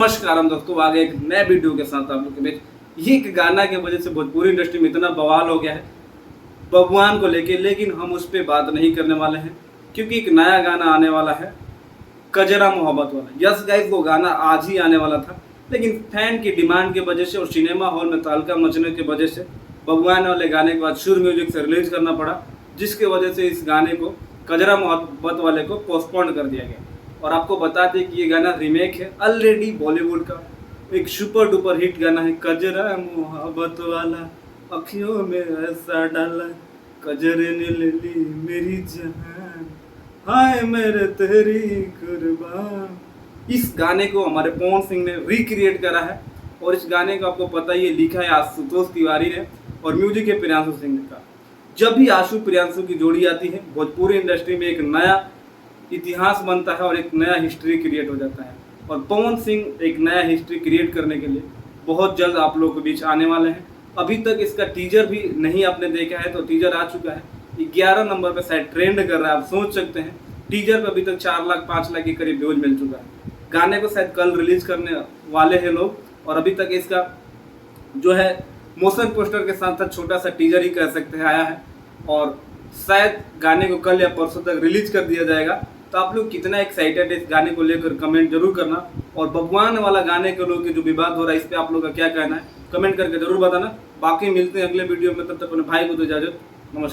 नमस्कार हम दोस्तों, आ गए एक नए वीडियो के साथ आप लोग के बीच। ये एक गाना की वजह से भोजपुरी इंडस्ट्री में इतना बवाल हो गया है बबुआन को लेके, लेकिन हम उस पर बात नहीं करने वाले हैं क्योंकि एक नया गाना आने वाला है, कजरा मोहब्बत वाला। यस गाइस, वो गाना आज ही आने वाला था, लेकिन फैन की डिमांड की वजह से और सिनेमा हॉल में तालका मचने की वजह से बबुआन वाले गाने के बाद सुर म्यूजिक से रिलीज करना पड़ा, जिसकी वजह से इस गाने को, कजरा मोहब्बत वाले को, पोस्टपोन कर दिया गया। और आपको बता दें कि ये गाना रीमेक है ऑलरेडी बॉलीवुड का एक सुपर डुपर हिट गाना है, कजरा मोहब्बत वाला, अखियों में ऐसा डाला, कजरे ने ले ली मेरी जान, हाय मेरे तेरी कुर्बान। इस गाने को हमारे पवन सिंह ने रिक्रिएट करा है और इस गाने को आपको पता ही है, लिखा है आशुतोष तिवारी ने और म्यूजिक है प्रियांशु सिंह का। जब भी आशु प्रियांशु की जोड़ी आती है, भोजपुरी इंडस्ट्री में एक नया इतिहास बनता है और एक नया हिस्ट्री क्रिएट हो जाता है। और पवन सिंह एक नया हिस्ट्री क्रिएट करने के लिए बहुत जल्द आप लोगों के बीच आने वाले हैं। अभी तक इसका टीजर भी नहीं आपने देखा है, तो टीजर आ चुका है, 11 नंबर पे शायद ट्रेंड कर रहा है। आप सोच सकते हैं, टीजर पे अभी तक 4 लाख 5 लाख के करीब व्यूज मिल चुका है। गाने को शायद कल रिलीज करने वाले हैं लोग, और अभी तक इसका जो है मोशन पोस्टर के साथ साथ छोटा सा टीजर ही कह सकते हैं आया है, और शायद गाने को कल या परसों तक रिलीज कर दिया जाएगा। तो आप लोग कितना एक्साइटेड है इस गाने को लेकर कमेंट जरूर करना, और बबुआन वाला गाने के लोग जो विवाद हो रहा है इस पे आप लोग का क्या कहना है कमेंट करके जरूर बताना। बाकी मिलते हैं अगले वीडियो में, तब तक अपने भाई को तो इजाजत, नमस्कार।